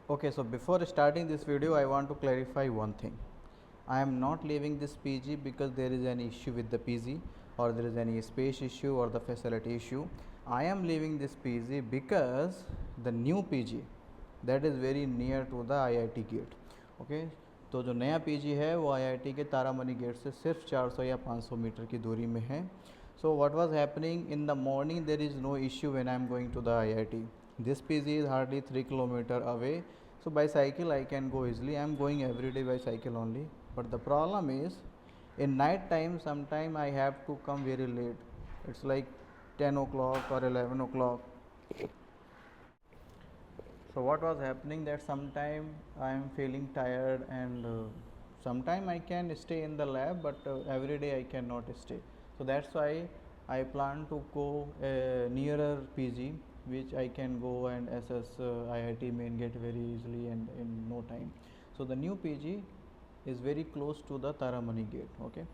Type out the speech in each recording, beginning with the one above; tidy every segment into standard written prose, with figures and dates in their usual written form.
Okay, so before starting this video, I want to clarify one thing. I am not leaving this PG because there is any issue with the PG or there is any space issue or the facility issue. I am leaving this PG because the new PG that is very near to the IIT gate. Okay, तो जो नया PG है वो IIT के Taramani gate से सिर्फ 400 या 500 metre की दूरी में है. So what was happening in the morning, there is no issue when I am going to the IIT. This PG is hardly 3 kilometer away, so by cycle I can go easily. I am going every day by cycle only. But the problem is in night time sometime I have to come very late. It's like 10 o'clock or 11 o'clock. So what was happening that sometime I am feeling tired and sometime I can stay in the lab, but every day I cannot stay. So that's why I plan to go nearer PG, which I can go and assess IIT main gate very easily and in no time. So the new PG is very close to the Taramani gate. Okay,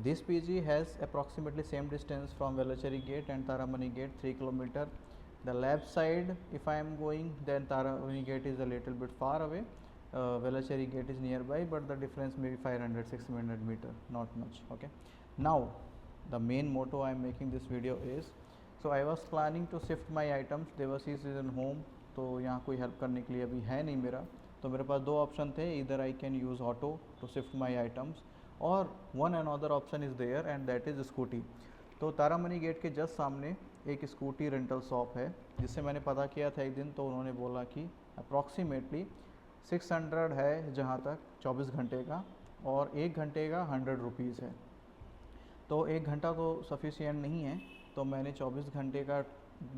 this PG has approximately same distance from Velachery gate and Taramani gate, 3 kilometer. The lab side, if I am going, then Taramani gate is a little bit far away. Velachery gate is nearby, but the difference may be 500-600 meter, not much. Okay, now the main motto I am making this video is, so I was planning to shift my items. Devashish is in home, तो यहाँ कोई help करने के लिए अभी है नहीं मेरा, तो मेरे पास दो ऑप्शन थे, इधर I can use auto to shift my items और one and other option is there and that is scooty. तो तारामणि गेट के जस्ट सामने एक स्कूटी रेंटल शॉप है जिससे मैंने पता किया था एक दिन, तो उन्होंने बोला कि अप्रॉक्सीमेटली 600 है जहाँ तक 24 घंटे का और 1 घंटे का 100 रुपीज़ है. तो 1 घंटा तो सफिशिएंट नहीं है, तो मैंने 24 घंटे का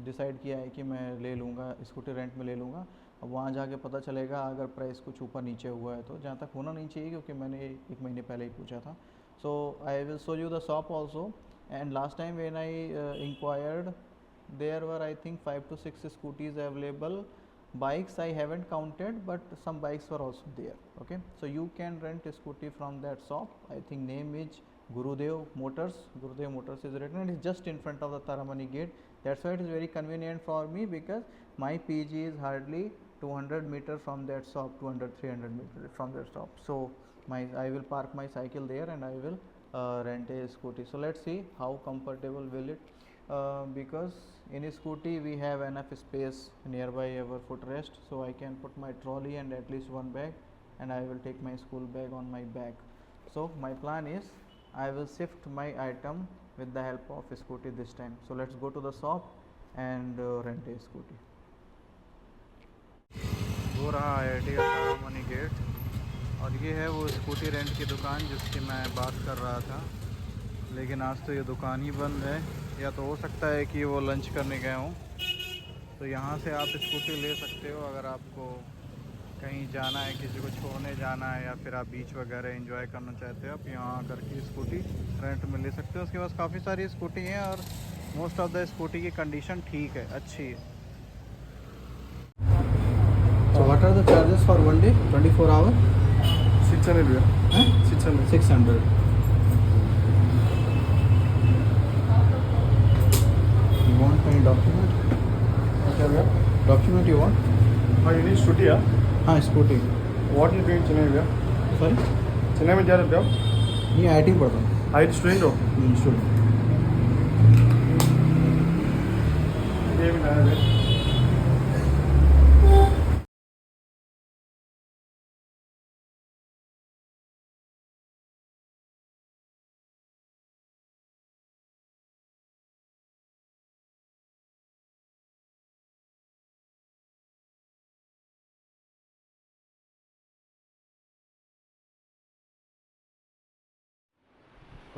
डिसाइड किया है कि मैं ले लूँगा, स्कूटी रेंट में ले लूँगा. अब वहाँ जाके पता चलेगा अगर प्राइस कुछ ऊपर नीचे हुआ है तो, जहाँ तक होना नहीं चाहिए क्योंकि मैंने 1 महीने पहले ही पूछा था. So I will show you the shop also. And last time when I inquired, there were I think 5 to 6 scooties available. Bikes I haven't counted, but some bikes were also there. Okay, so you can rent a scooty from that shop. I think name is Gurudev Motors. Gurudev Motors is written and it's just in front of the Taramani gate. That's why it is very convenient for me because my PG is hardly 200 meter from that shop, 200-300 meter from that shop. So I will park my cycle there and I will rent a scooty. So let's see how comfortable will it, because in a scooty we have enough space nearby our footrest, so I can put my trolley and at least one bag, and I will take my school bag on my back. So my plan is I will shift my item with the help of a scooty this time. So let's go to the shop and rent a scooty. वो रहा IIT का Taramani gate और ये है वो scooty rent की दुकान जिसकी मैं बात कर रहा था, लेकिन आज तो ये दुकान ही बंद है, या तो हो सकता है कि वो लंच करने गए हों. तो यहाँ से आप स्कूटी ले सकते हो अगर आपको कहीं जाना है, किसी को छोड़ने जाना है या फिर आप बीच वगैरह एंजॉय करना चाहते हो, आप यहाँ आकर के स्कूटी रेंट में ले सकते हो. उसके पास काफ़ी सारी स्कूटी हैं और मोस्ट ऑफ द स्कूटी की कंडीशन ठीक है, अच्छी है. So what are the charges for one day, 24 hour? 600 भैया. 600. You want any document? अच्छा भैया. Document you want? हाँ ये स्कूटी है. हाँ scooty. What you doing Chennai भैया? Sorry? चेन्नई में जा रहे हो भैया? ये IIT पढ़ता हूँ. IIT स्टूडेंट हो? स्टूडेंट. ये भी नया है.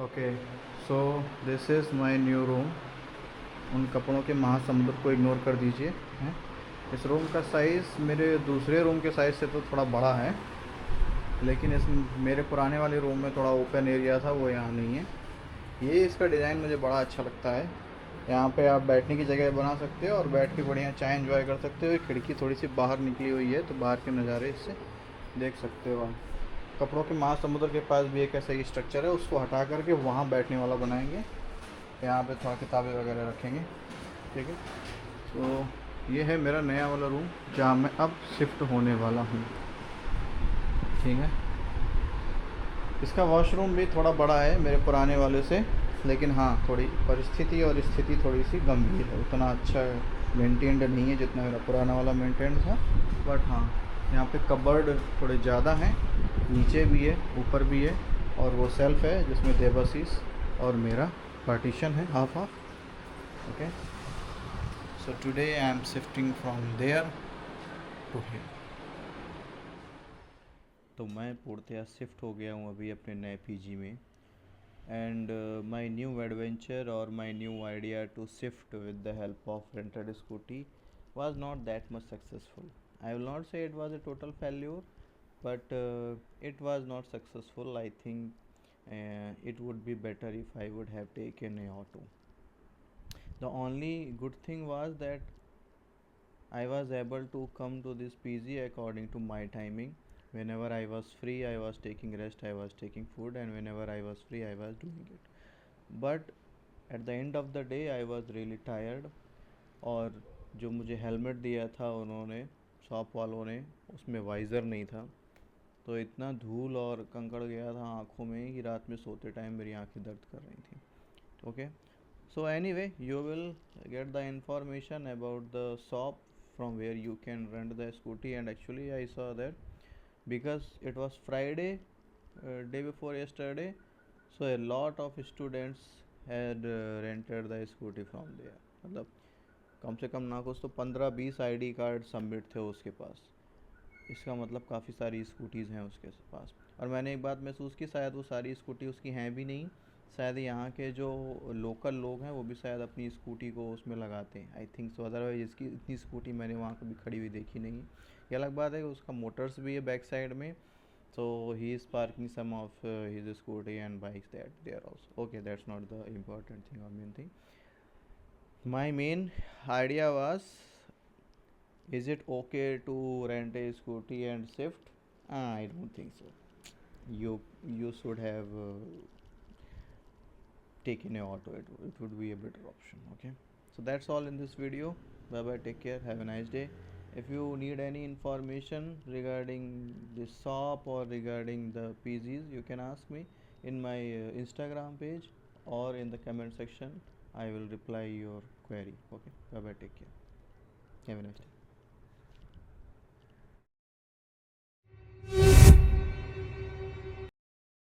Okay, so this is my new room. उन कपड़ों के महासमुद्र को इग्नोर कर दीजिए. हैं, इस रूम का साइज़ मेरे दूसरे रूम के साइज़ से तो थोड़ा बड़ा है, लेकिन इस मेरे पुराने वाले रूम में थोड़ा ओपन एरिया था, वो यहाँ नहीं है. ये इसका डिज़ाइन मुझे बड़ा अच्छा लगता है. यहाँ पे आप बैठने की जगह बना सकते हो और बैठ के बढ़िया चाय एंजॉय कर सकते हो. खिड़की थोड़ी सी बाहर निकली हुई है तो बाहर के नज़ारे इससे देख सकते हो आप. कपड़ों के महासमुद्र के पास भी एक ऐसा ही स्ट्रक्चर है, उसको हटा करके वहाँ बैठने वाला बनाएंगे. यहाँ पे थोड़ा किताबें वगैरह रखेंगे. ठीक है, तो ये है मेरा नया वाला रूम जहाँ मैं अब शिफ्ट होने वाला हूँ। ठीक है, इसका वॉशरूम भी थोड़ा बड़ा है मेरे पुराने वाले से, लेकिन हाँ थोड़ी परिस्थिति और स्थिति थोड़ी सी गंभीर है, उतना अच्छा मेंटेन्ड नहीं है जितना मेरा पुराना वाला मेंटेन्ड था। बट हाँ, यहाँ पे कबर्ड थोड़े ज़्यादा हैं, नीचे भी है ऊपर भी है, और वो सेल्फ है जिसमें देवाशीष और मेरा पार्टीशन है half half. Okay, so today I am shifting from there to here. तो मैं पूर्णतः शिफ्ट हो गया हूँ अभी अपने नए पीजी में। And my new adventure or my new idea to shift with the help of rented scooty was not that much successful. I will not say it was a total failure, but it was not successful. I think it would be better if I would have taken a auto. The only good thing was that I was able to come to this PG according to my timing. Whenever I was free, I was taking rest, I was taking food, and whenever I was free, I was doing it. But at the end of the day, I was really tired. और जो मुझे helmet दिया था उन्होंने, shop वालों ने, उसमें visor नहीं था, तो इतना धूल और कंकड़ गया था आँखों में कि रात में सोते टाइम मेरी आँखें दर्द कर रही थी। Okay, so anyway, you will get the information about the shop from where you can rent the scooty. And actually I saw that because it was Friday, day before yesterday, so a lot of students had rented the scooty from there. मतलब कम से कम ना कुछ तो 15-20 ID card submit थे उसके पास। इसका मतलब काफ़ी सारी स्कूटीज़ हैं उसके पास। और मैंने एक बात महसूस की, शायद वो सारी स्कूटी उसकी हैं भी नहीं, शायद यहाँ के जो लोकल लोग हैं वो भी शायद अपनी स्कूटी को उसमें लगाते हैं, आई थिंक सो। अदरवाइज इसकी इतनी स्कूटी मैंने वहाँ कभी खड़ी हुई देखी नहीं। ये अलग बात है कि उसका मोटर्स भी है बैक साइड में, so he is parking some of his scooty and bikes that there also. Okay, that's not the important thing or main thing. My main idea was, is it okay to rent a scooty and shift? I don't think so. You should have taken a auto. It would be a better option. Okay, so that's all in this video. Bye bye, take care, have a nice day. If you need any information regarding the shop or regarding the PGs, you can ask me in my Instagram page or in the comment section. I will reply your query. Okay, bye bye, take care, have a nice day.